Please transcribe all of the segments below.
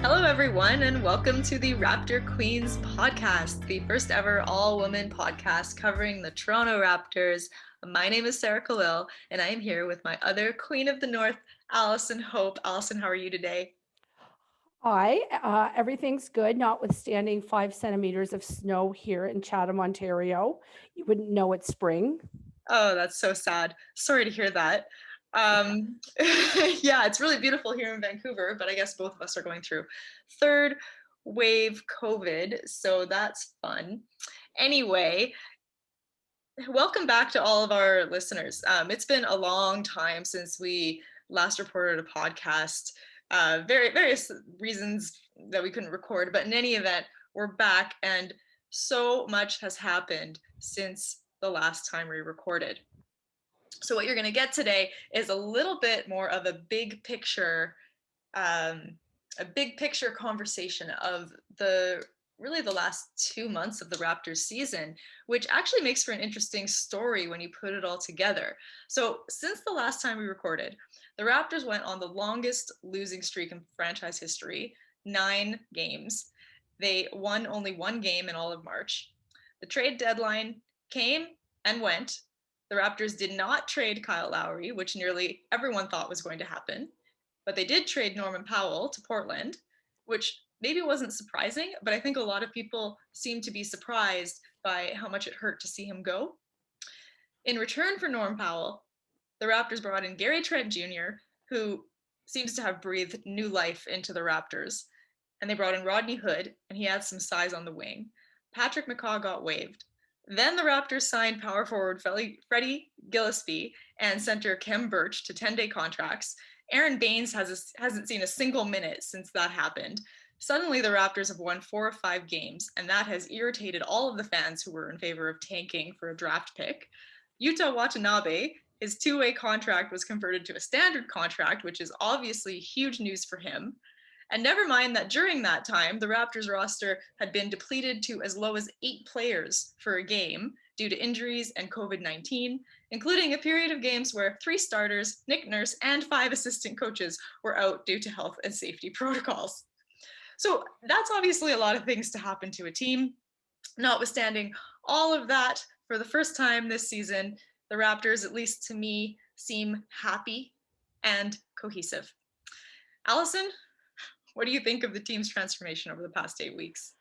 Hello, everyone, and welcome to the Raptor Queens podcast, the first ever all-woman podcast covering the Toronto Raptors. My name is Sarah Khalil, and I am here with my other Queen of the North, Allison Hope. Allison, how are you today? Hi, everything's good, notwithstanding 5 centimeters of snow here in Chatham, Ontario. You wouldn't know it's spring. Oh, that's so sad. Sorry to hear that. Um, yeah, it's really beautiful here in Vancouver, but I guess both of us are going through third wave COVID, so that's fun. Anyway, welcome back to all of our listeners. It's been a long time since we last reported a podcast. Various reasons that we couldn't record, but in any event, we're back, and so much has happened since the last time we recorded. So what you're going to get today is a little bit more of a um, big picture conversation of the last 2 months of the Raptors season, which actually makes for an interesting story when you put it all together. So since the last time we recorded, the Raptors went on the longest losing streak in franchise history, 9 games. They won only one game in all of March. The trade deadline came and went. The Raptors did not trade Kyle Lowry, which nearly everyone thought was going to happen, but they did trade Norman Powell to Portland, which maybe wasn't surprising, but I think a lot of people seemed to be surprised by how much it hurt to see him go. In return for Norm Powell, the Raptors brought in Gary Trent Jr., who seems to have breathed new life into the Raptors. And they brought in Rodney Hood, and he had some size on the wing. Patrick McCaw got waived. Then the Raptors signed power forward Freddie Gillespie and center Kem Birch to 10-day contracts. Aaron Baines hasn't seen a single minute since that happened. Suddenly, the Raptors have won 4 of 5 games, and that has irritated all of the fans who were in favor of tanking for a draft pick. Yuta Watanabe, his two-way contract was converted to a standard contract, which is obviously huge news for him. And never mind that during that time, the Raptors roster had been depleted to as low as 8 players for a game due to injuries and COVID-19, including a period of games where 3 starters, Nick Nurse, and 5 assistant coaches were out due to health and safety protocols. So that's obviously a lot of things to happen to a team. Notwithstanding all of that, for the first time this season, the Raptors, at least to me, seem happy and cohesive. Allison, what do you think of the team's transformation over the past 8 weeks?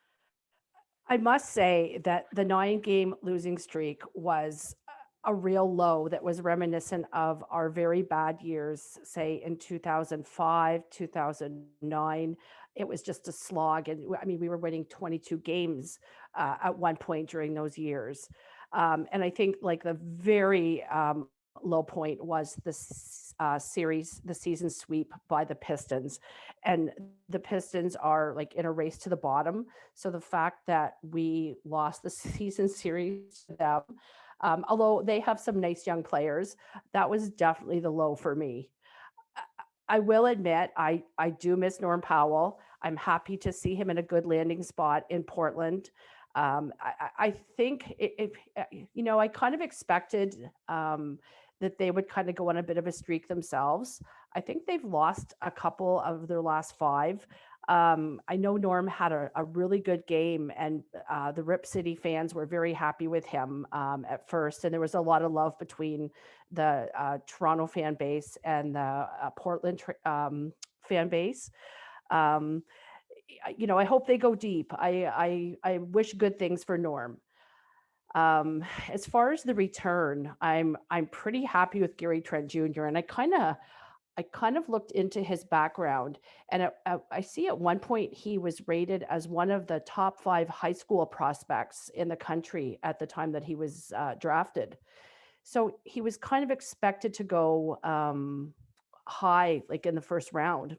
I must say that the 9 game losing streak was a real low that was reminiscent of our very bad years, say in 2005, 2009. It was just a slog. And I mean, we were winning 22 games at one point during those years. And I think like the very low point was the season sweep by the Pistons. And the Pistons are like in a race to the bottom. So the fact that we lost the season series to them, although they have some nice young players, that was definitely the low for me. I will admit, I do miss Norm Powell. I'm happy to see him in a good landing spot in Portland. I think if I kind of expected that they would kind of go on a bit of a streak themselves. I think they've lost a couple of their last 5. I know Norm had a really good game, and the Rip City fans were very happy with him at first, and there was a lot of love between the Toronto fan base and the Portland fan base. Um, I hope they go deep. I wish good things for Norm. As far as the return, I'm pretty happy with Gary Trent Jr. and I kind of looked into his background, and I see at one point he was rated as one of the top 5 high school prospects in the country at the time that he was drafted. So he was kind of expected to go high, like in the first round,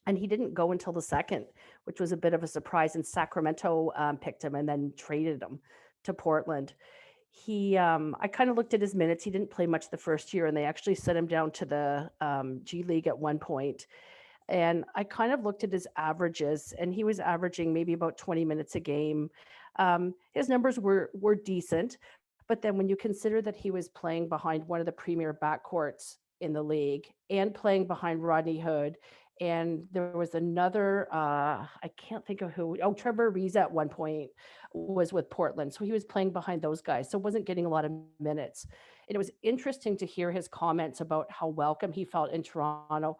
and he didn't go until the second, which was a bit of a surprise. And Sacramento picked him and then traded him to Portland. I kind of looked at his minutes. He didn't play much the first year, and they actually sent him down to the G League at one point. And I kind of looked at his averages, and he was averaging maybe about 20 minutes a game. His numbers were decent, but then when you consider that he was playing behind one of the premier backcourts in the league and playing behind Rodney Hood And there was another, I can't think of who. Oh, Trevor Ariza at one point was with Portland, so he was playing behind those guys, so wasn't getting a lot of minutes. And it was interesting to hear his comments about how welcome he felt in Toronto.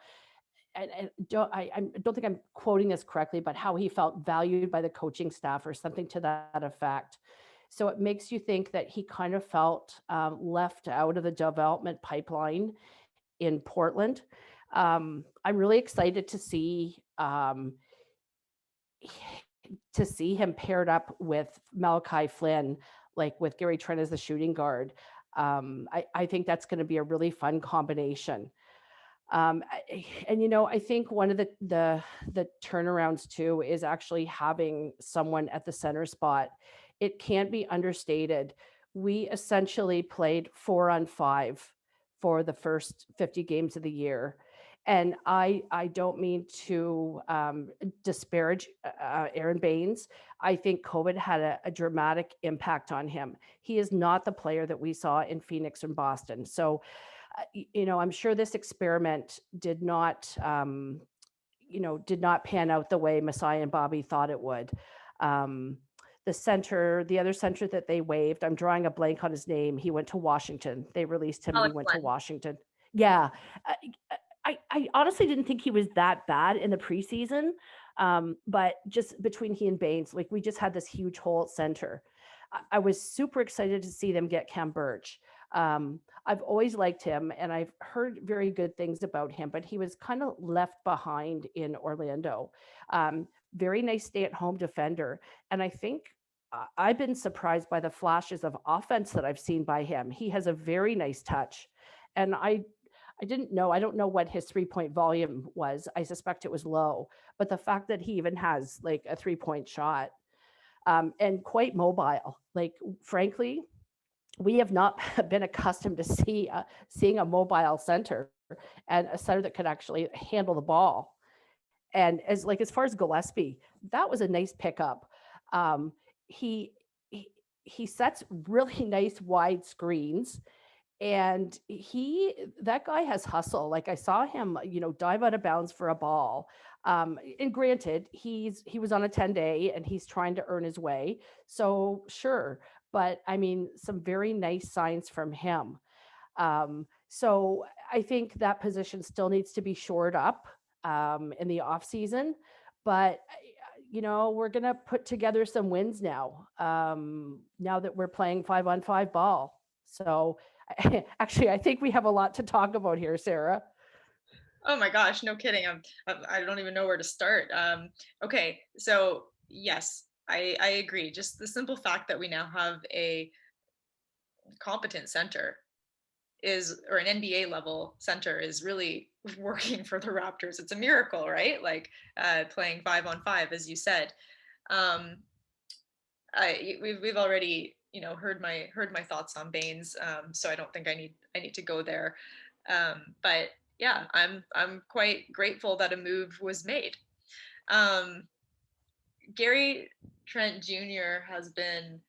And I don't think I'm quoting this correctly, but how he felt valued by the coaching staff or something to that effect. So it makes you think that he kind of felt left out of the development pipeline in Portland. I'm really excited to see him paired up with Malachi Flynn, like with Gary Trent as the shooting guard. I think that's going to be a really fun combination. I think one of the turnarounds too is actually having someone at the center spot. It can't be understated. We essentially played 4-on-5 for the first 50 games of the year. And I don't mean to disparage Aaron Baines. I think COVID had a dramatic impact on him. He is not the player that we saw in Phoenix and Boston. So I'm sure this experiment did not pan out the way Messiah and Bobby thought it would. Um, the other center that they waived, I'm drawing a blank on his name. He went to Washington. They released him and he Alex went to Len. Washington. Yeah. I, I honestly didn't think he was that bad in the preseason. But just between he and Baines, like we just had this huge hole at center. I was super excited to see them get Cam Birch. I've always liked him and I've heard very good things about him, but he was kind of left behind in Orlando. Very nice stay at home defender. And I think I've been surprised by the flashes of offense that I've seen by him. He has a very nice touch. And I don't know what his 3-point volume was. I suspect it was low, but the fact that he even has like a 3-point shot and quite mobile, like frankly, we have not been accustomed to seeing a mobile center and a center that could actually handle the ball. And as far as Gillespie, that was a nice pickup. Um, he he sets really nice wide screens, and that guy has hustle. Like I saw him, dive out of bounds for a ball. And granted, he was on a 10-day and he's trying to earn his way. So sure. But I mean, some very nice signs from him. So I think that position still needs to be shored up in the off season. But we're gonna put together some wins now. Now that we're playing 5-on-5 ball. So actually, I think we have a lot to talk about here, Sarah. Oh my gosh, no kidding. I don't even know where to start. Okay, so yes, I agree. Just the simple fact that we now have a competent center or an NBA level center is really working for the Raptors. It's a miracle, right? Like playing 5-on-5, as you said. Um, we've already heard my thoughts on Baines, so I don't think I need to go there. But yeah, I'm quite grateful that a move was made. Um, Gary Trent Jr. has been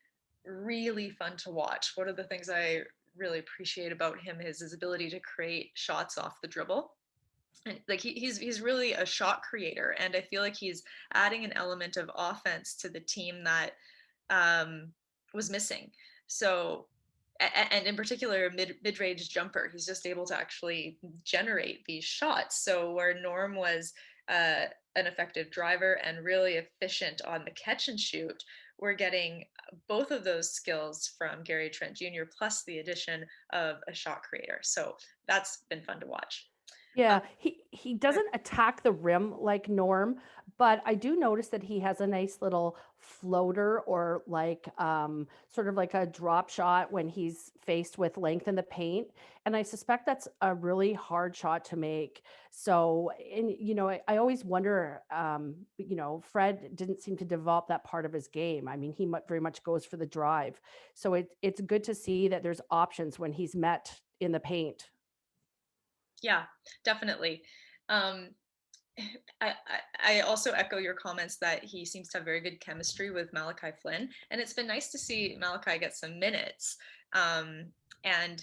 really fun to watch. One of the things I really appreciate about him is his ability to create shots off the dribble. And like he's really a shot creator, and I feel like he's adding an element of offense to the team that um, was missing. So, and in particular, mid-range jumper, he's just able to actually generate these shots. So where Norm was an effective driver and really efficient on the catch and shoot, we're getting both of those skills from Gary Trent Jr. plus the addition of a shot creator. So that's been fun to watch. Yeah, he doesn't attack the rim like Norm, but I do notice that he has a nice little floater or like sort of like a drop shot when he's faced with length in the paint. And I suspect that's a really hard shot to make. So, and I always wonder, Fred didn't seem to develop that part of his game. I mean, he very much goes for the drive. So it's good to see that there's options when he's met in the paint. Yeah, definitely. Um, I, I also echo your comments that he seems to have very good chemistry with Malachi Flynn, and it's been nice to see Malachi get some minutes. Um, and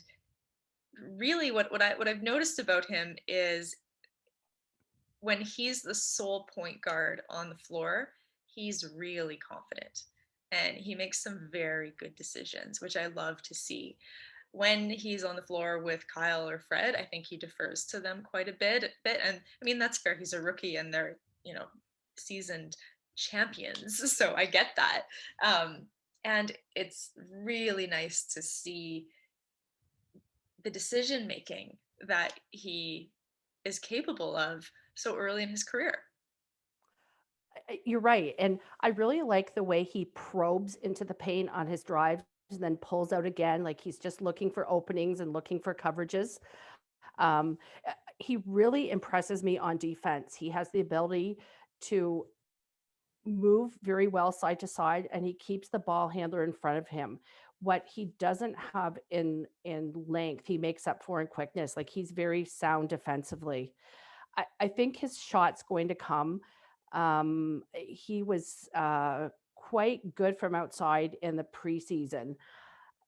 really, what I've noticed about him is when he's the sole point guard on the floor, he's really confident and he makes some very good decisions, which I love to see. When he's on the floor with Kyle or Fred, I think he defers to them quite a bit. And I mean, that's fair. He's a rookie and they're, seasoned champions. So I get that. And it's really nice to see the decision making that he is capable of so early in his career. You're right, and I really like the way he probes into the paint on his drives and then pulls out again, like he's just looking for openings and looking for coverages. Um, he really impresses me on defense. He has the ability to move very well side to side, and he keeps the ball handler in front of him. What he doesn't have in length, he makes up for in quickness. Like, he's very sound defensively. I think his shot's going to come. He was quite good from outside in the preseason.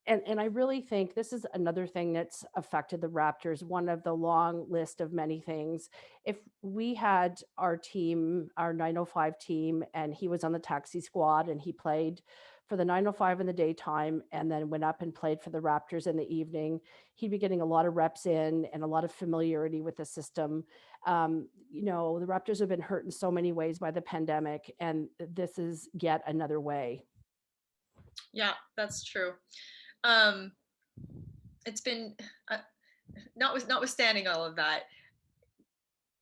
And I really think this is another thing that's affected the Raptors, one of the long list of many things. If we had our team, our 905 team, and he was on the taxi squad and he played for the 905 in the daytime and then went up and played for the Raptors in the evening, he'd be getting a lot of reps in and a lot of familiarity with the system. The Raptors have been hurt in so many ways by the pandemic, and this is yet another way. Yeah, that's true. Um, it's been notwithstanding all of that,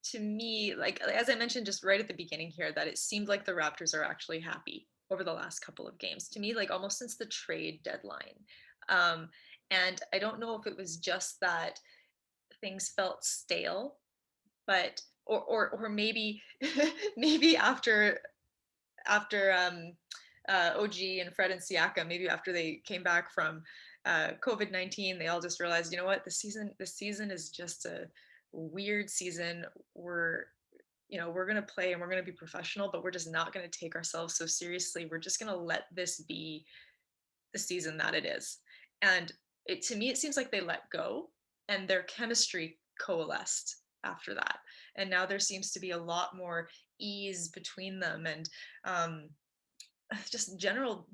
to me, like as I mentioned just right at the beginning here, that it seemed like the Raptors are actually happy over the last couple of games. To me, like almost since the trade deadline. Um, and I don't know if it was just that things felt stale, but or maybe maybe after OG and Fred and Siakam, maybe after they came back from COVID-19, they all just realized, you know what, this season is just a weird season. We're going to play and we're going to be professional, but we're just not going to take ourselves so seriously. We're just going to let this be the season that it is. And to me, it seems like they let go and their chemistry coalesced after that. And now there seems to be a lot more ease between them and um, just general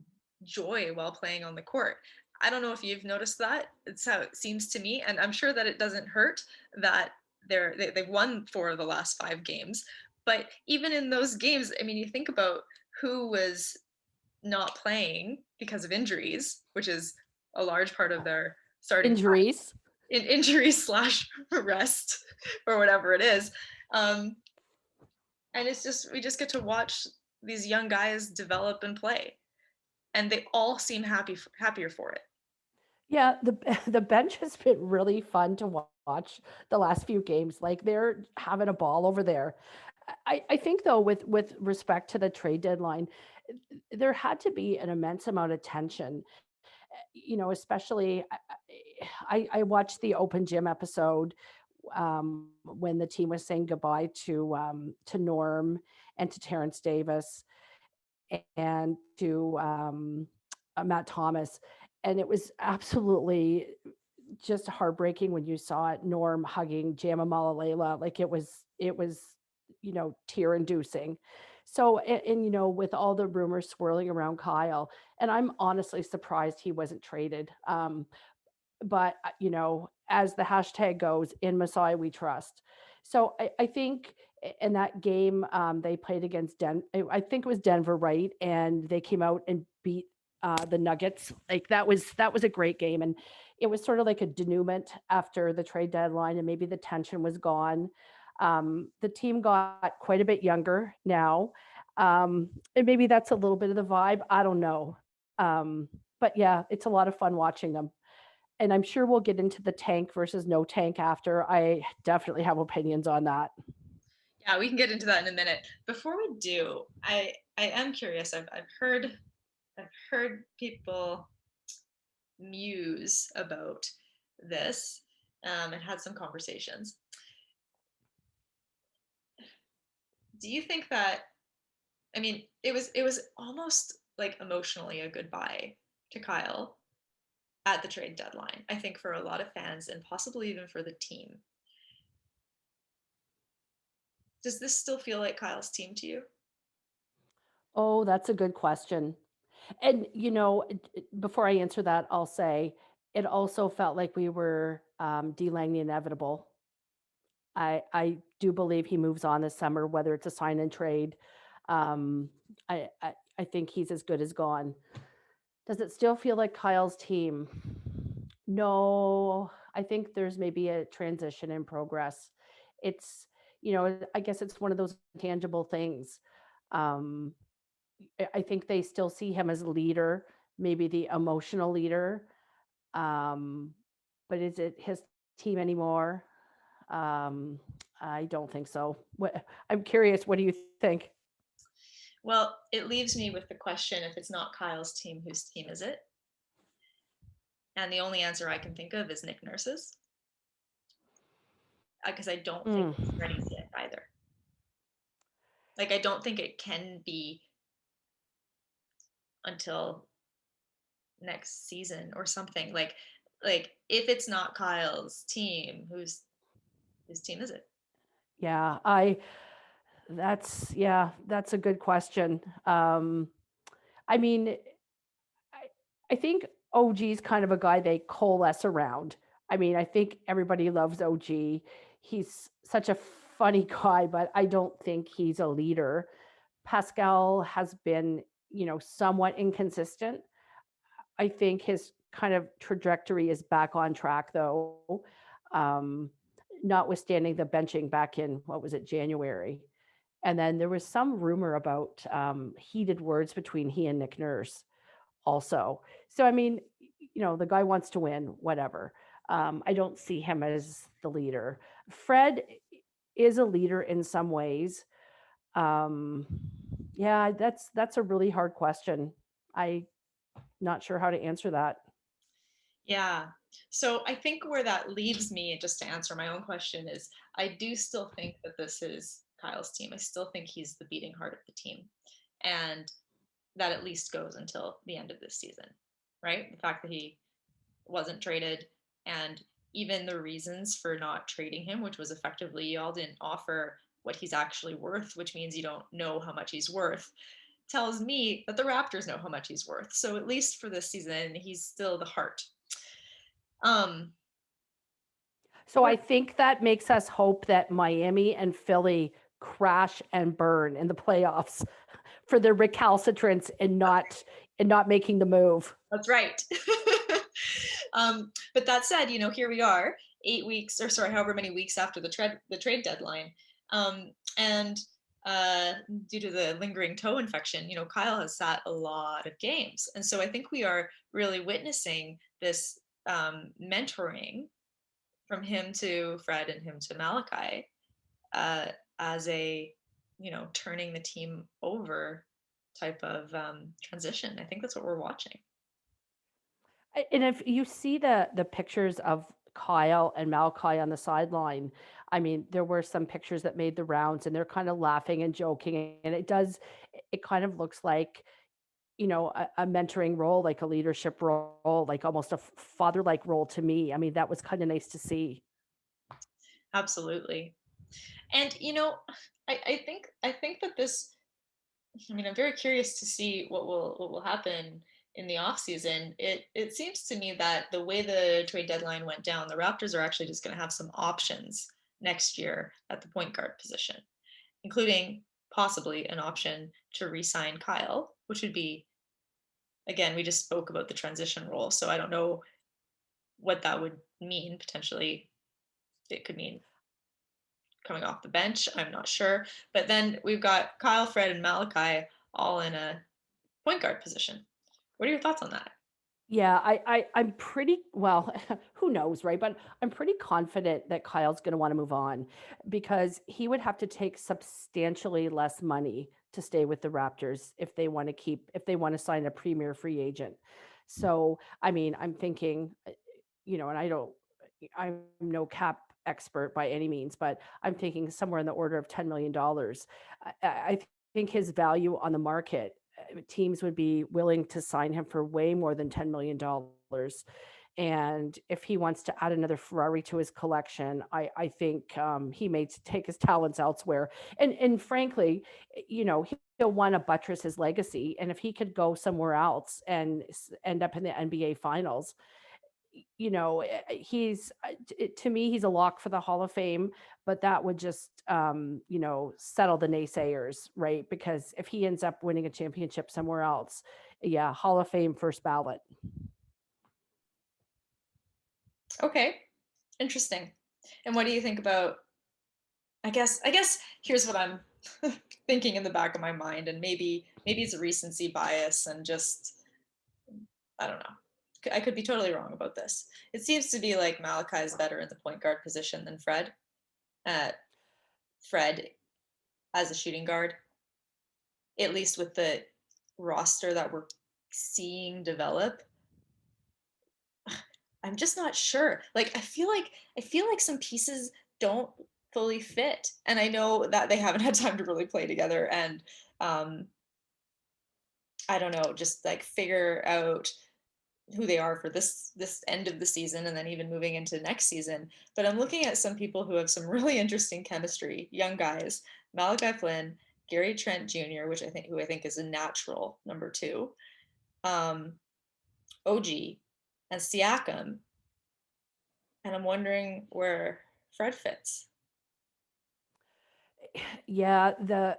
joy while playing on the court. I don't know if you've noticed that. It's how it seems to me. And I'm sure that it doesn't hurt that they've won 4 of the last 5 games. But even in those games, I mean, you think about who was not playing because of injuries, which is a large part of their starting Injuries. in injuries slash rest or whatever it is. Um, and it's just we just get to watch these young guys develop and play, and they all seem happier for it. Yeah, the bench has been really fun to watch the last few games. Like, they're having a ball over there. I think, though, with respect to the trade deadline, there had to be an immense amount of tension. Especially I watched the open gym episode when the team was saying goodbye to Norm and to Terrence Davis and to Matt Thomas. And it was absolutely just heartbreaking when you saw it, Norm hugging Jamamala. Like, it was tear inducing. So, and with all the rumors swirling around Kyle, and I'm honestly surprised he wasn't traded. But as the hashtag goes, in Masai we trust. So I think in that game, they played against I think it was Denver, right? And they came out and beat the Nuggets. Like, that was a great game, and it was sort of like a denouement after the trade deadline, and maybe the tension was gone. The team got quite a bit younger now, and maybe that's a little bit of the vibe. I don't know, but yeah, it's a lot of fun watching them. And I'm sure we'll get into the tank versus no tank after. I definitely have opinions on that. Yeah, we can get into that in a minute. Before we do, I am curious. I've heard people muse about this and had some conversations. Do you think that, I mean, it was almost like emotionally a goodbye to Kyle at the trade deadline, I think, for a lot of fans and possibly even for the team. Does this still feel like Kyle's team to you? Oh, that's a good question. And, before I answer that, I'll say it also felt like we were delaying the inevitable. I do believe he moves on this summer, whether it's a sign and trade. Um, I think he's as good as gone. Does it still feel like Kyle's team? No, I think there's maybe a transition in progress. It's, I guess it's one of those tangible things. Um, I think they still see him as a leader, maybe the emotional leader. Um, but is it his team anymore? Um, I don't think so. I'm curious, what do you think? Well, it leaves me with the question, if it's not Kyle's team, whose team is it? And the only answer I can think of is Nick Nurse's, because I don't think Mm. it's ready yet either. Like, I don't think it can be until next season or something. Like if it's not Kyle's team, whose team is it? Yeah, that's a good question. I mean, I I think OG's kind of a guy they coalesce around. I mean, I think everybody loves OG. He's such a funny guy, but I don't think he's a leader. Pascal has been, somewhat inconsistent. I think his kind of trajectory is back on track though. Um, Notwithstanding the benching back in, what was it, January. And then there was some rumor about heated words between he and Nick Nurse also. So, I mean, the guy wants to win, whatever. I don't see him as the leader. Fred is a leader in some ways. Um, yeah, that's a really hard question. I not sure how to answer that. Yeah. So I think where that leaves me, just to answer my own question, is I do still think that this is Kyle's team. I still think he's the beating heart of the team. And that at least goes until the end of this season, right? The fact that he wasn't traded, and even the reasons for not trading him, which was effectively y'all didn't offer what he's actually worth, which means you don't know how much he's worth, tells me that the Raptors know how much he's worth. So at least for this season, he's still the heart. Um, So I what think that makes us hope that Miami and Philly crash and burn in the playoffs for their recalcitrance and not making the move. That's right. But that said, here we are, 8 weeks, or sorry, however many weeks after the trade deadline, and uh, due to the lingering toe infection, Kyle has sat a lot of games, and so I think we are really witnessing this mentoring from him to Fred and him to Malachi, uh, as a turning the team over type of transition. I think that's what we're watching. And if you see the pictures of Kyle and Malachi on the sideline, I mean, there were some pictures that made the rounds and they're kind of laughing and joking. And it kind of looks like, a mentoring role, like a leadership role, like almost a father-like role to me. I mean, that was kind of nice to see. Absolutely. And I think that this, I mean, I'm very curious to see what will happen in the off season. It seems to me that the way the trade deadline went down, the Raptors are actually just going to have some options next year at the point guard position, including possibly an option to re-sign Kyle, which would be, again, we just spoke about the transition role, so I don't know what that would mean. Potentially it could mean coming off the bench. I'm not sure. But then we've got Kyle, Fred, and Malachi all in a point guard position. What are your thoughts on that? Yeah, I'm pretty well, who knows, right? But I'm pretty confident that Kyle's going to want to move on because he would have to take substantially less money to stay with the Raptors if they want to sign a premier free agent. So, I mean, I'm thinking, and I'm no cap expert by any means, but I'm thinking somewhere in the order of $10 million. I think his value on the market, teams would be willing to sign him for way more than $10 million. And if he wants to add another Ferrari to his collection, I think he may take his talents elsewhere. And frankly, he'll want to buttress his legacy. And if he could go somewhere else and end up in the NBA Finals, to me, he's a lock for the Hall of Fame, but that would just, settle the naysayers, right? Because if he ends up winning a championship somewhere else, yeah, Hall of Fame first ballot. Okay, interesting. And what do you think about, I guess here's what I'm thinking in the back of my mind, and maybe it's a recency bias and just, I don't know. I could be totally wrong about this. It seems to be like Malachi is better in the point guard position than Fred. Uh, Fred as a shooting guard, at least with the roster that we're seeing develop. I'm just not sure. Like I feel like some pieces don't fully fit. And I know that they haven't had time to really play together and um I don't know, just like figure out who they are for this end of the season and then even moving into next season. But I'm looking at some people who have some really interesting chemistry, young guys. Malachi Flynn, Gary Trent Jr., who I think is a natural number two. Um, OG and Siakam, and I'm wondering where Fred fits. Yeah, the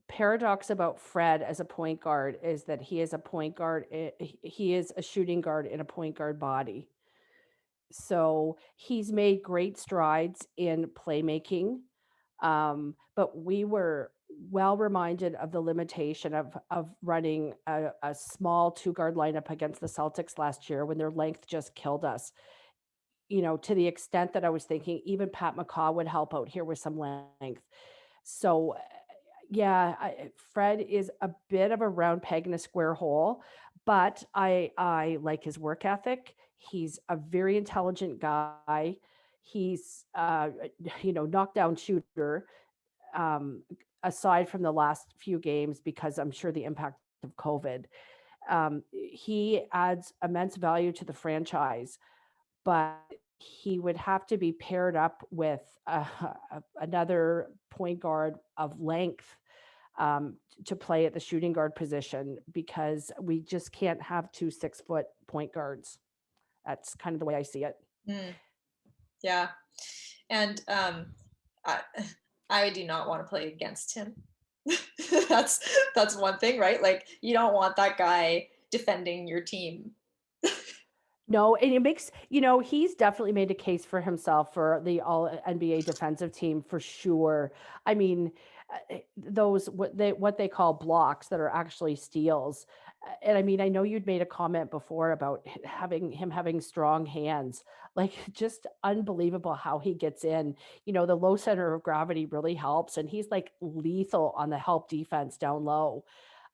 paradox about Fred as a point guard is that he is a point guard. He is a shooting guard in a point guard body. So he's made great strides in playmaking. But we were well reminded of the limitation of running a small two guard lineup against the Celtics last year when their length just killed us. To the extent that I was thinking even Pat McCaw would help out here with some length. So, yeah, Fred is a bit of a round peg in a square hole, but I like his work ethic. He's a very intelligent guy. He's, knockdown shooter, um, aside from the last few games because I'm sure the impact of COVID. He adds immense value to the franchise, but he would have to be paired up with another point guard of length to play at the shooting guard position because we just can't have 2 6-foot point guards. That's kind of the way I see it. Mm, yeah, and I I do not want to play against him. that's that's one thing, right? Like you don't want that guy defending your team. No, and it makes he's definitely made a case for himself for the all NBA defensive team for sure. I mean, those what they call blocks that are actually steals. And I mean, I know you'd made a comment before about having strong hands. Like just unbelievable how he gets in. The low center of gravity really helps and he's like lethal on the help defense down low.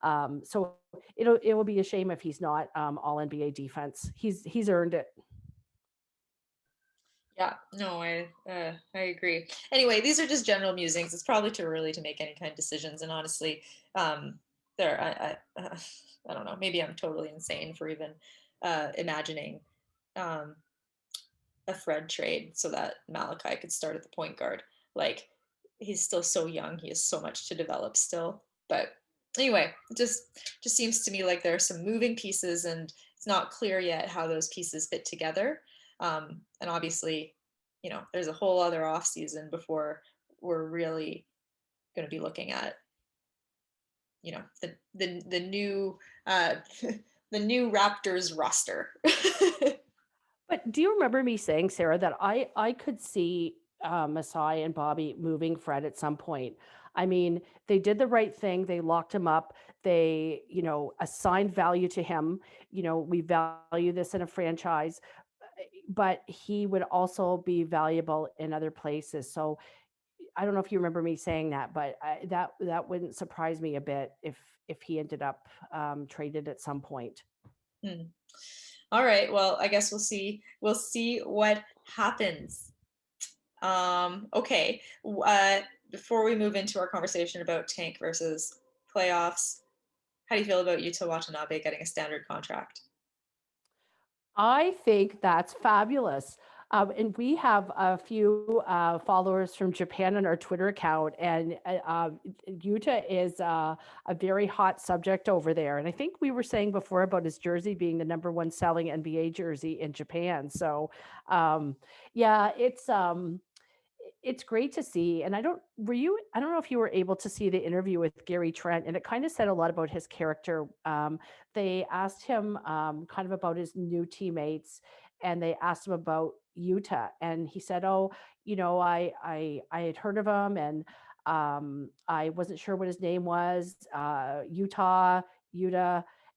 So it will be a shame if he's not, all NBA defense. He's earned it. Yeah, no, I agree. Anyway, these are just general musings. It's probably too early to make any kind of decisions, and honestly, there I don't know. Maybe I'm totally insane for even imagining um, a Fred trade so that Malachi could start at the point guard. Like he's still so young. He has so much to develop still. But anyway, it just seems to me like there are some moving pieces, and it's not clear yet how those pieces fit together. And obviously, there's a whole other off season before we're really going to be looking at, the new uh, the new Raptors roster. But do you remember me saying, Sarah, that I could see, Masai and Bobby moving Fred at some point? I mean, they did the right thing. They locked him up. They, assigned value to him. We value this in a franchise, but he would also be valuable in other places. So I don't know if you remember me saying that, but that wouldn't surprise me a bit if he ended up traded at some point. Hmm. All right. Well, I guess we'll see. We'll see what happens. Okay. Before we move into our conversation about tank versus playoffs, how do you feel about Yuta Watanabe getting a standard contract? I think that's fabulous. And we have a few followers from Japan on our Twitter account, and Utah is a very hot subject over there. And I think we were saying before about his jersey being the number one selling NBA jersey in Japan. So, um, yeah, it's great to see. And I don't know if you were able to see the interview with Gary Trent, and it kind of said a lot about his character. They asked him kind of about his new teammates, and they asked him about Utah, and he said, "Oh, I had heard of him, and I wasn't sure what his name was, Utah."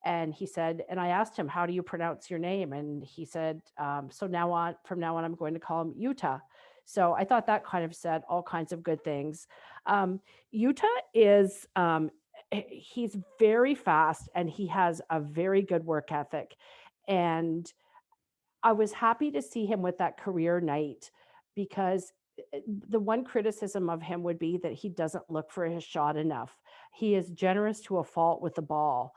And he said, and I asked him, "How do you pronounce your name?" And he said, from now on, I'm going to call him Utah." So I thought that kind of said all kinds of good things. Utah is he's very fast and he has a very good work ethic. And I was happy to see him with that career night because the one criticism of him would be that he doesn't look for his shot enough. He is generous to a fault with the ball.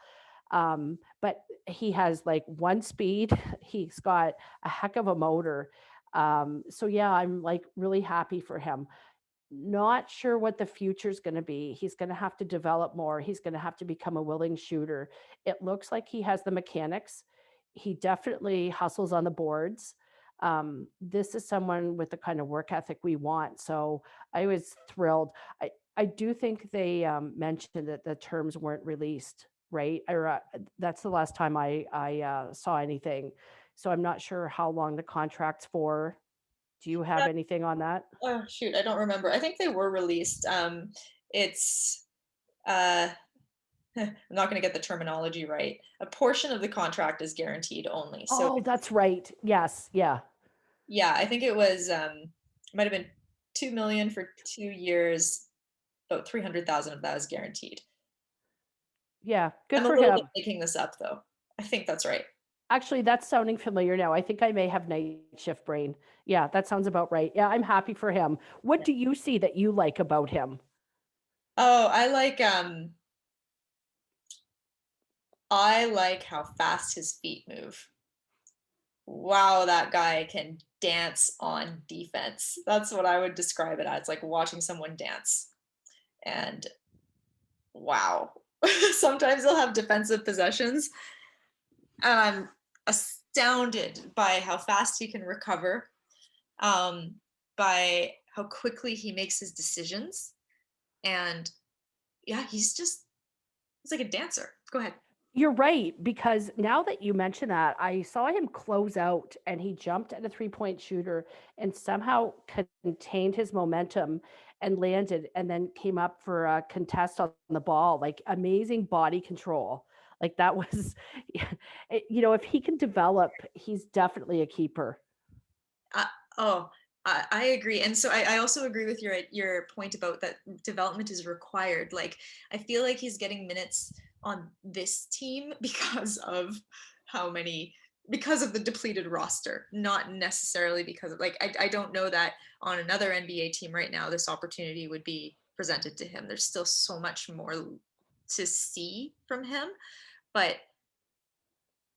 But he has like one speed, he's got a heck of a motor. So yeah, I'm like really happy for him. Not sure what the future's gonna be. He's gonna have to develop more. He's gonna have to become a willing shooter. It looks like he has the mechanics. He definitely hustles on the boards. This is someone with the kind of work ethic we want. So I was thrilled. I do think they mentioned that the terms weren't released, right? That's the last time I saw anything. So I'm not sure how long the contract's for. Do you have anything on that? Oh shoot, I don't remember. I think they were released. It's uh I'm not going to get the terminology right. A portion of the contract is guaranteed only. So Oh, that's right. Yes, yeah. yeah, I think it was might have been 2 million for 2 years, about 300,000 of that is guaranteed. Yeah, good I'm a for little bit him. making this up though. I think that's right. Actually, that's sounding familiar now. I think I may have night shift brain. Yeah, that sounds about right. Yeah, I'm happy for him. What Yeah. do you see that you like about him? Oh, I like how fast his feet move. Wow, that guy can dance on defense. That's what I would describe it as, like watching someone dance. And wow. Sometimes they'll have defensive possessions, and I'm astounded by how fast he can recover, um, by how quickly he makes his decisions. And yeah, he's like a dancer. Go ahead. You're right, because now that you mention that, I saw him close out and he jumped at a three-point shooter and somehow contained his momentum and landed and then came up for a contest on the ball. Like amazing body control. Like that was, if he can develop, he's definitely a keeper. Uh, oh, I agree, and so I also agree with your point about that development is required. Like, I feel like he's getting minutes on this team because of how many because of the depleted roster, not necessarily because of like I don't know that on another NBA team right now this opportunity would be presented to him. There's still so much more to see from him, but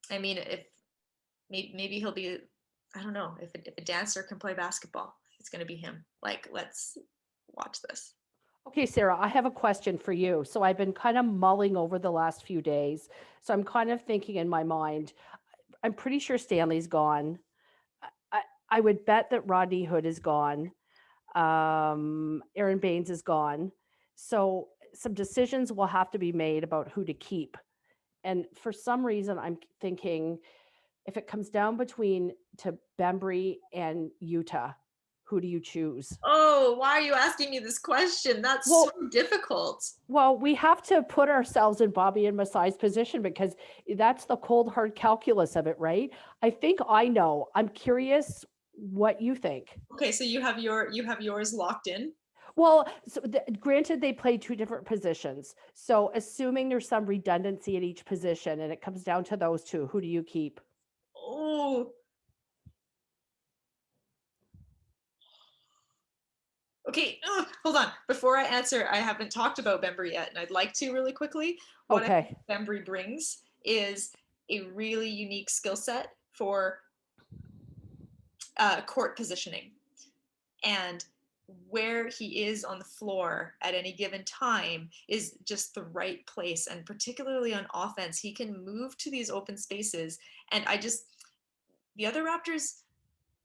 I mean, if maybe he'll be, I don't know, if a dancer can play basketball, it's going to be him. Like, let's watch this. Okay, Sarah, I have a question for you. So I've been kind of mulling over the last few days. So I'm kind of thinking in my mind, I'm pretty sure Stanley's gone. I would bet that Rodney Hood is gone. Aaron Baines is gone. So some decisions will have to be made about who to keep. And for some reason, I'm thinking if it comes down between to Bembry and Utah, who do you choose? Oh, why are you asking me this question? That's so Well, difficult. we have to put ourselves in Bobby and Masai's position because that's the cold hard calculus of it, right? I think I know. I'm curious what you think. Okay, so you have yours locked in. Well, so granted, they play two different positions. So, assuming there's some redundancy at each position, and it comes down to those two, who do you keep? Oh, okay. Ugh, hold on. Before I answer, I haven't talked about Bembry yet, and I'd like to really quickly. What I think Okay. Bembry brings is a really unique skill set for court positioning and where he is on the floor at any given time is just the right place. And particularly on offense, he can move to these open spaces. And the other Raptors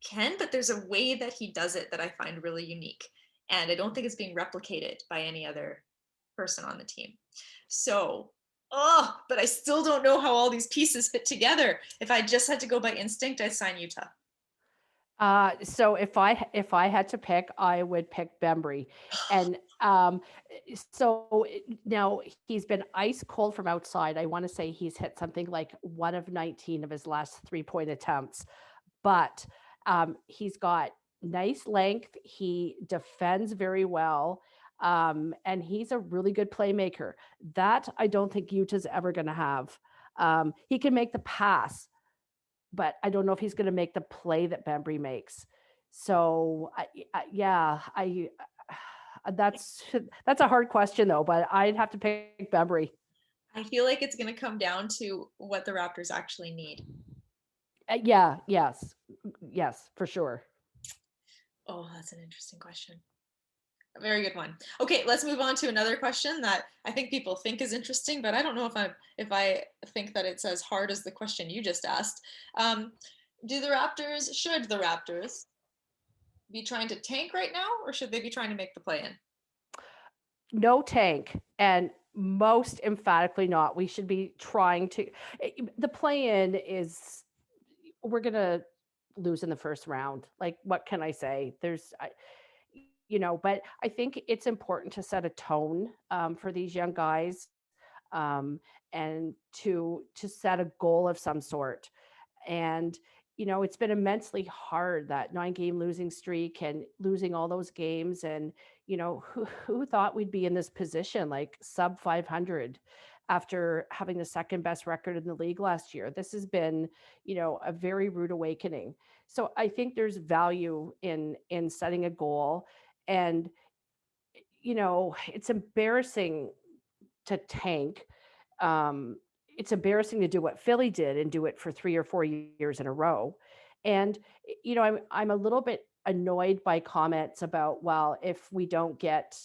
can, but there's a way that he does it that I find really unique. And I don't think it's being replicated by any other person on the team. So, but I still don't know how all these pieces fit together. If I just had to go by instinct, I'd sign Utah. So if I had to pick, I would pick Bembry. And now he's been ice cold from outside. I want to say he's hit something like 1 of 19 of his last 3-point attempts, but he's got nice length. He defends very well. And he's a really good playmaker. That I don't think Utah's ever going to have. He can make the pass, but I don't know if he's gonna make the play that Bembry makes. So, yeah, that's that's a hard question though, but I'd have to pick Bembry. I feel like it's going to come down to what the Raptors actually need. Yeah, yes, for sure. Oh, that's an interesting question. A very good one. Okay, let's move on to another question that I think people think is interesting, but I don't know if I think that it's as hard as the question you just asked. Should the Raptors be trying to tank right now, or should they be trying to make the play in? No tank, and most emphatically not. We should be trying to. The play-in is we're gonna lose in the first round. Like, what can I say? But I think it's important to set a tone for these young guys, um, and to set a goal of some sort. And it's been immensely hard, that 9-game losing streak and losing all those games. And who thought we'd be in this position, like sub 500, after having the second best record in the league last year? This has been a very rude awakening. So I think there's value in setting a goal. And it's embarrassing to tank. Um, it's embarrassing to do what Philly did and do it for 3 or 4 years in a row. And I'm a little bit annoyed by comments about, well, if we don't get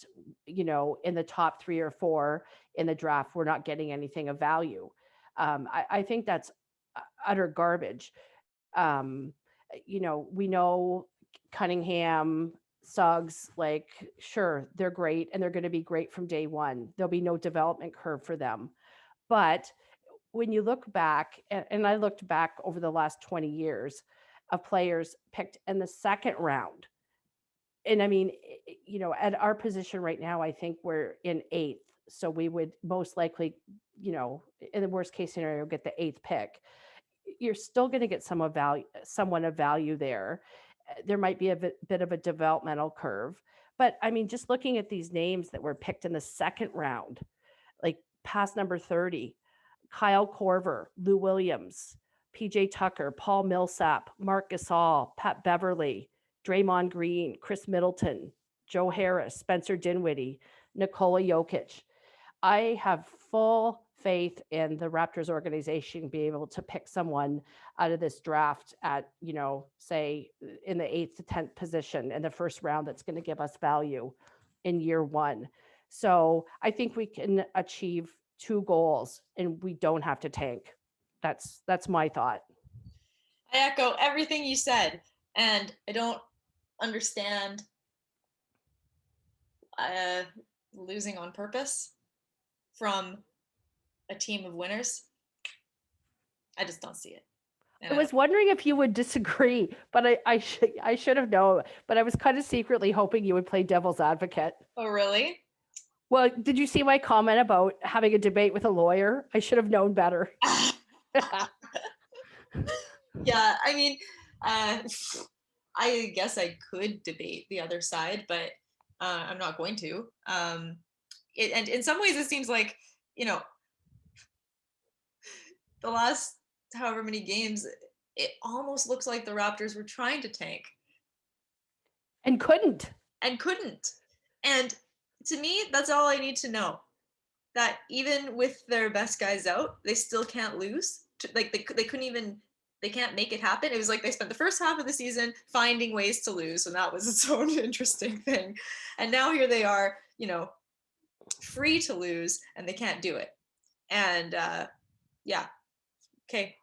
in the top 3 or 4 in the draft, we're not getting anything of value. I think that's utter garbage. Um, we know Cunningham, Suggs, like, sure, they're great and they're going to be great from day one. There'll be no development curve for them. But when you look back, and I looked back over the last 20 years of players picked in the second round. And I mean, at our position right now, I think we're in eighth. So we would most likely, in the worst case scenario, get the eighth pick. You're still going to get someone of value there. There might be a bit of a developmental curve. But I mean, just looking at these names that were picked in the second round, like past number 30, Kyle Korver, Lou Williams, PJ Tucker, Paul Millsap, Mark Gasol, Pat Beverly, Draymond Green, Chris Middleton, Joe Harris, Spencer Dinwiddie, Nikola Jokic. I have full faith in the Raptors organization being able to pick someone out of this draft at, say in the 8th to 10th position in the first round that's going to give us value in year one. So I think we can achieve 2 goals and we don't have to tank. That's my thought. I echo everything you said, and I don't understand losing on purpose from a team of winners. I just don't see it. I was wondering if you would disagree, but I should have known. But I was kind of secretly hoping you would play devil's advocate. Oh, really? Well, did you see my comment about having a debate with a lawyer? I should have known better. Yeah, I mean, I guess I could debate the other side, but I'm not going to. And in some ways, it seems like, the last however many games, it almost looks like the Raptors were trying to tank. And couldn't. And to me, that's all I need to know. That even with their best guys out, they still can't lose. Like they couldn't even they can't make it happen. It was like they spent the first half of the season finding ways to lose, and that was its own interesting thing. And now here they are, free to lose, and they can't do it. And yeah, okay.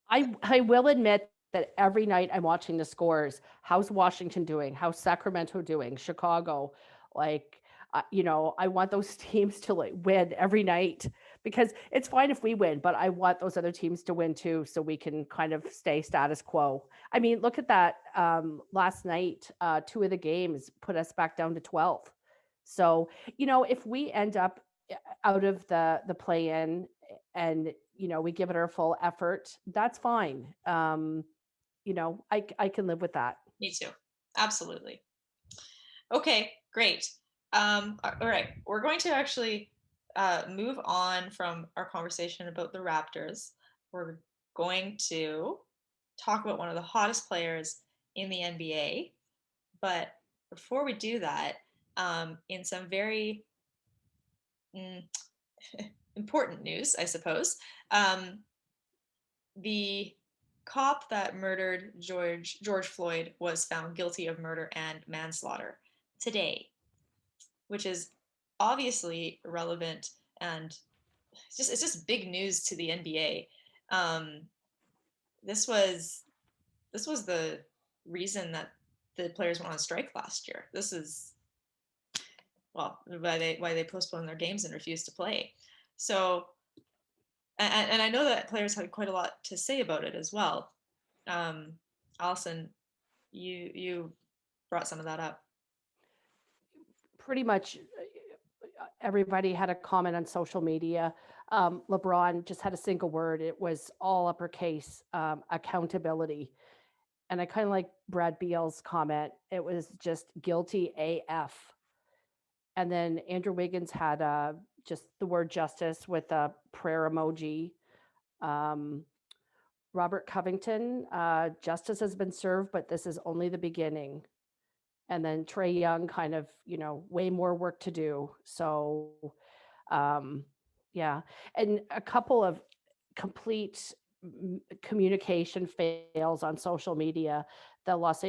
I will admit that every night I'm watching the scores. How's Washington doing? How's Sacramento doing? Chicago? Like, I want those teams to like win every night because it's fine if we win, but I want those other teams to win too, so we can kind of stay status quo. I mean, look at that. Last night, two of the games put us back down to 12th. So, if we end up out of the play in and we give it our full effort, that's fine. I can live with that. Me too. Absolutely. Okay, great. All right, we're going to actually move on from our conversation about the Raptors. We're going to talk about one of the hottest players in the NBA. But before we do that, in some very mm, important news, I suppose, the cop that murdered George Floyd was found guilty of murder and manslaughter today, which is obviously relevant, and it's just big news to the NBA. This was the reason that the players went on strike last year. This is, well, why they postponed their games and refused to play. So, and I know that players had quite a lot to say about it as well. Allison, you brought some of that up. Pretty much everybody had a comment on social media. LeBron just had a single word. It was all uppercase, accountability. And I kind of like Brad Beal's comment. It was just guilty AF. And then Andrew Wiggins had just the word justice with a prayer emoji. Um, Robert Covington, justice has been served, but this is only the beginning. And then Trey Young, kind of, way more work to do. So, yeah. And a couple of complete communication fails on social media. The Las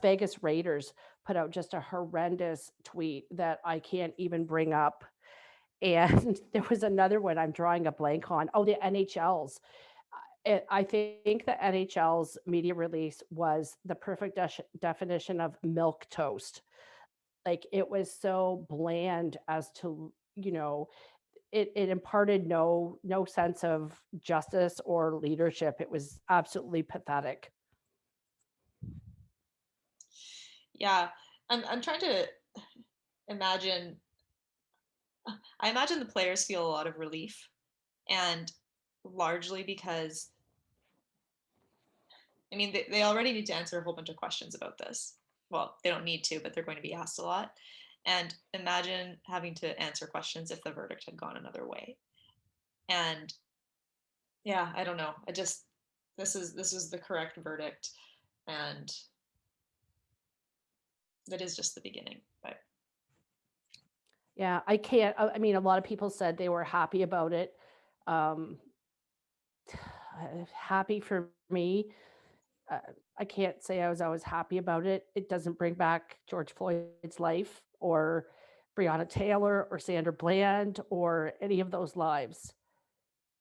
Vegas Raiders put out just a horrendous tweet that I can't even bring up. And there was another one I'm drawing a blank on. Oh, the NHL's. I think the NHL's media release was the perfect definition of milk toast. Like it was so bland as to, it imparted no sense of justice or leadership. It was absolutely pathetic. Yeah, I'm trying to imagine. I imagine the players feel a lot of relief, and largely because, I mean, they already need to answer a whole bunch of questions about this. Well, they don't need to, but they're going to be asked a lot. And imagine having to answer questions if the verdict had gone another way. And yeah, I don't know. This is the correct verdict, and that is just the beginning. But Yeah, I can't. I mean, a lot of people said they were happy about it. Um, Happy for me. Uh, I can't say I was always happy about it. It doesn't bring back George Floyd's life or Breonna Taylor or Sandra Bland or any of those lives.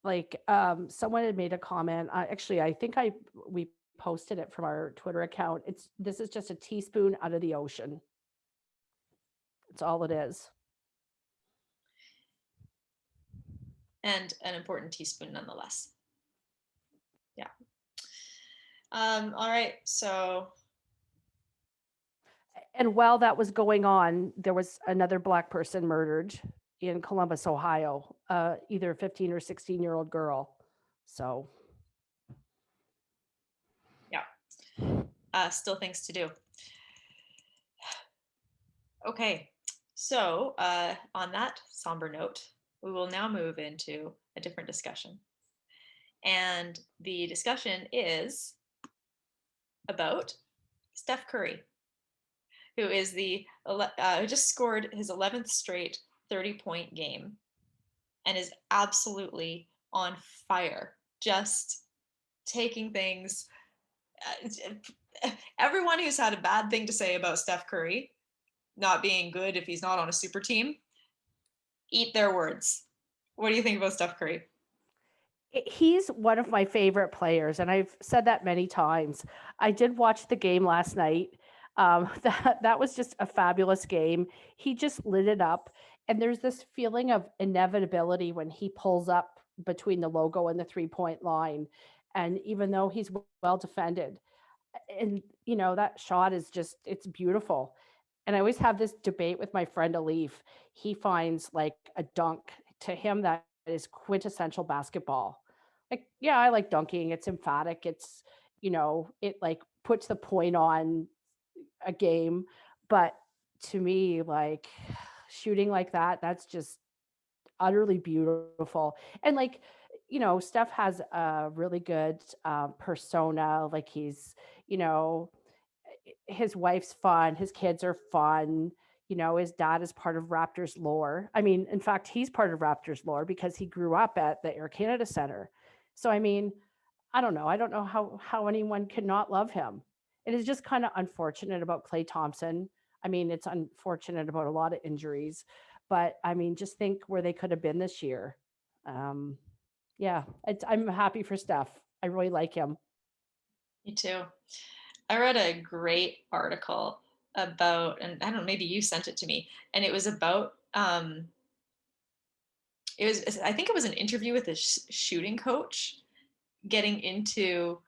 Like, someone had made a comment, actually, I think we posted it from our Twitter account. This is just a teaspoon out of the ocean. It's all it is. and an important teaspoon nonetheless. Yeah. All right. So And while that was going on, there was another Black person murdered in Columbus, Ohio, either a 15 or 16-year-old girl. So, yeah, still things to do. Okay. So on that somber note, we will now move into a different discussion. And the discussion is about Steph Curry, who just scored his 11th straight 30-point game and is absolutely on fire. Just taking things. Everyone who's had a bad thing to say about Steph Curry not being good if he's not on a super team, eat their words. What do you think about Steph Curry? He's one of my favorite players, and I've said that many times. I did watch the game last night. That was just a fabulous game. He just lit it up, and there's this feeling of inevitability when he pulls up between the logo and the three-point line, and even though he's well defended, and, that shot is just it's beautiful. And I always have this debate with my friend Alif. He finds, like, a dunk to him that is quintessential basketball. Like, yeah, I like dunking, it's emphatic, it, like, puts the point on a game, but to me, like, shooting like that, that's just utterly beautiful. And, like, Steph has a really good, persona, like, you know his wife's fun, his kids are fun, his dad is part of Raptors lore. I mean, in fact, he's part of Raptors lore because he grew up at the Air Canada Center. So, I mean, I don't know. I don't know how anyone could not love him. It is just kind of unfortunate about Clay Thompson. I mean, it's unfortunate about a lot of injuries, but I mean, just think where they could have been this year. Um, yeah, I'm happy for Steph. I really like him. Me too. I read a great article about, and I don't know, maybe you sent it to me, and it was about, I think it was an interview with a shooting coach getting into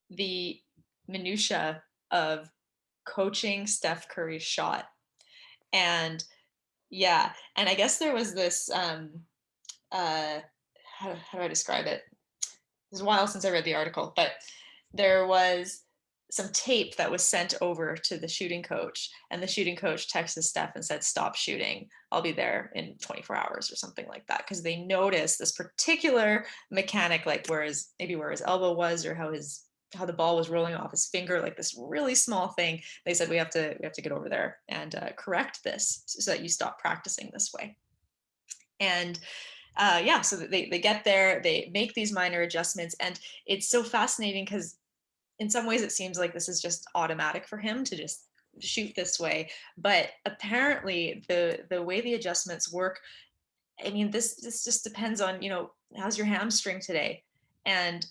the minutia of coaching Steph Curry's shot. And yeah, and I guess there was this, uh, how do I describe it? It's a while since I read the article, but there was some tape that was sent over to the shooting coach, and the shooting coach texted Steph and said, "Stop shooting. I'll be there in 24 hours," or something like that, because they noticed this particular mechanic, like where his elbow was, or how the ball was rolling off his finger, like this really small thing. They said, we have to get over there and correct this so that you stop practicing this way. And yeah, so they get there, they make these minor adjustments, and it's so fascinating because in some ways it seems like this is just automatic for him to just shoot this way, but apparently the way the adjustments work, I mean, this just depends on, how's your hamstring today, and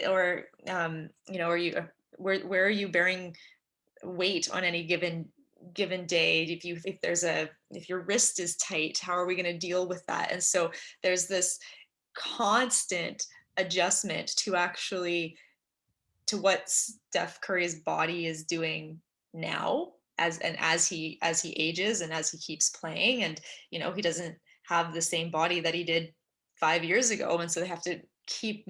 or are you where are you bearing weight on any given day, if your wrist is tight, how are we going to deal with that? And so there's this constant adjustment to what Steph Curry's body is doing now, as he ages and as he keeps playing, and he doesn't have the same body that he did 5 years ago, and so they have to keep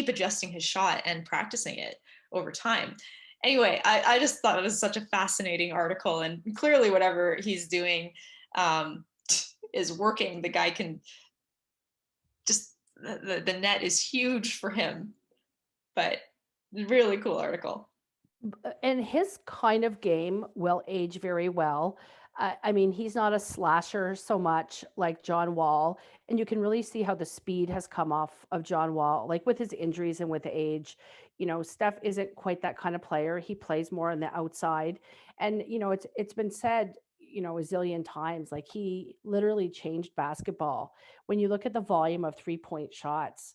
adjusting his shot and practicing it over time. Anyway, I just thought it was such a fascinating article, and clearly whatever he's doing um, is working. The guy can just the net is huge for him, but really cool article. And his kind of game will age very well. I mean, he's not a slasher so much like John Wall, and you can really see how the speed has come off of John Wall, like with his injuries and with age. Steph isn't quite that kind of player. He plays more on the outside, and it's been said, a zillion times, like he literally changed basketball. When you look at the volume of 3-point shots,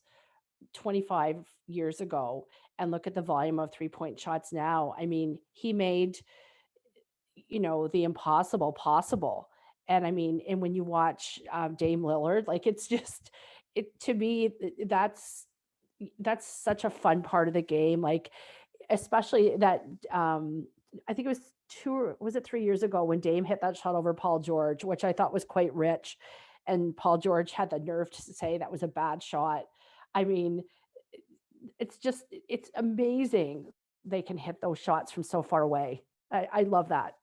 25 years ago and look at the volume of three-point shots now. I mean, he made, the impossible possible. And I mean, and when you watch Dame Lillard, like it's just, it to me, that's such a fun part of the game. Like, especially that, I think it was was it 3 years ago when Dame hit that shot over Paul George, which I thought was quite rich. And Paul George had the nerve to say that was a bad shot. I mean, it's amazing they can hit those shots from so far away. I love that.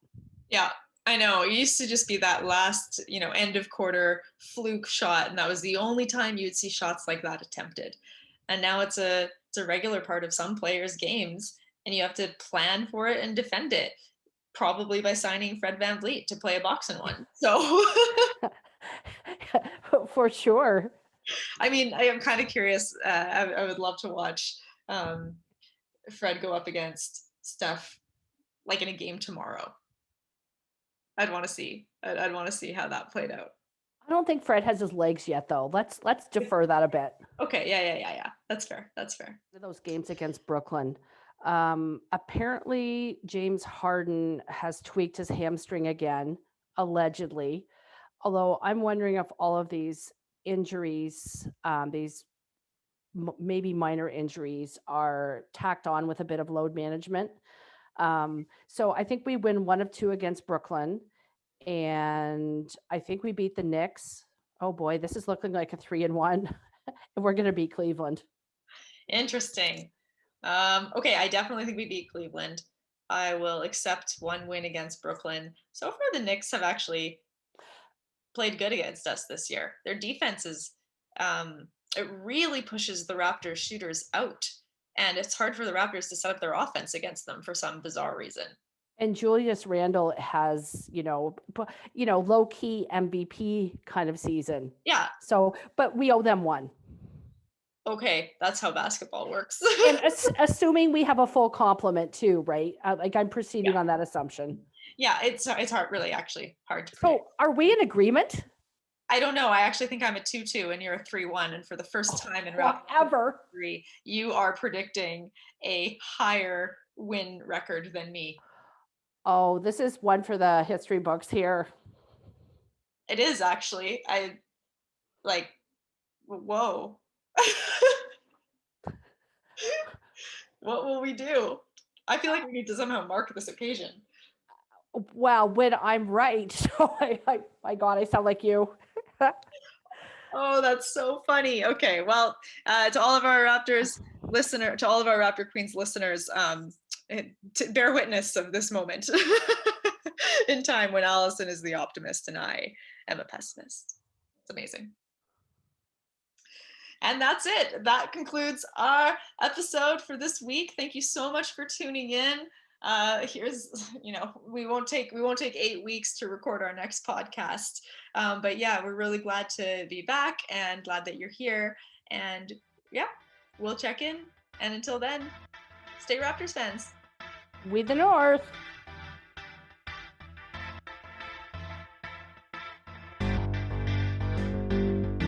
Yeah, I know. It used to just be that last, end of quarter fluke shot, and that was the only time you'd see shots like that attempted. And now it's a regular part of some players' games, and you have to plan for it and defend it, probably by signing Fred VanVleet to play a box and one. So, For sure. I mean, I am kind of curious. I would love to watch um, Fred go up against Steph like in a game tomorrow. I'd want to see. I'd want to see how that played out. I don't think Fred has his legs yet, though. Let's defer that a bit. Okay, yeah. That's fair. That's fair. Those games against Brooklyn. Apparently, James Harden has tweaked his hamstring again, allegedly. Although I'm wondering if all of these injuries, these maybe minor injuries, are tacked on with a bit of load management. So I think we win one of two against Brooklyn, and I think we beat the Knicks. Oh boy, this is looking like a 3-1, and we're going to beat Cleveland. Interesting. Okay, I definitely think we beat Cleveland. I will accept one win against Brooklyn. So far, the Knicks have actually played good against us this year. Their defense is, it really pushes the Raptors shooters out. And it's hard for the Raptors to set up their offense against them for some bizarre reason. And Julius Randle has, low key MVP kind of season. Yeah. So, but we owe them one. Okay, that's how basketball works. And assuming we have a full complement too, right? Like I'm proceeding on that assumption. Yeah, it's hard, really, actually hard to predict. So, are we in agreement? I don't know. I actually think I'm a 2-2 and you're a 3-1. And for the first time in ever, you are predicting a higher win record than me. Oh, this is one for the history books here. It is actually. I like, whoa. What will we do? I feel like we need to somehow mark this occasion. Well, when I'm right. So my God, I sound like you. Oh, that's so funny. Okay, well, to all of our Raptors to all of our Raptor Queens listeners, to bear witness of this moment in time when Allison is the optimist and I am a pessimist. It's amazing. And that's it. That concludes our episode for this week. Thank you so much for tuning in. Here's, we won't take 8 weeks to record our next podcast. But yeah, we're really glad to be back and glad that you're here. And yeah, we'll check in. And until then, stay Raptors fans. We the North.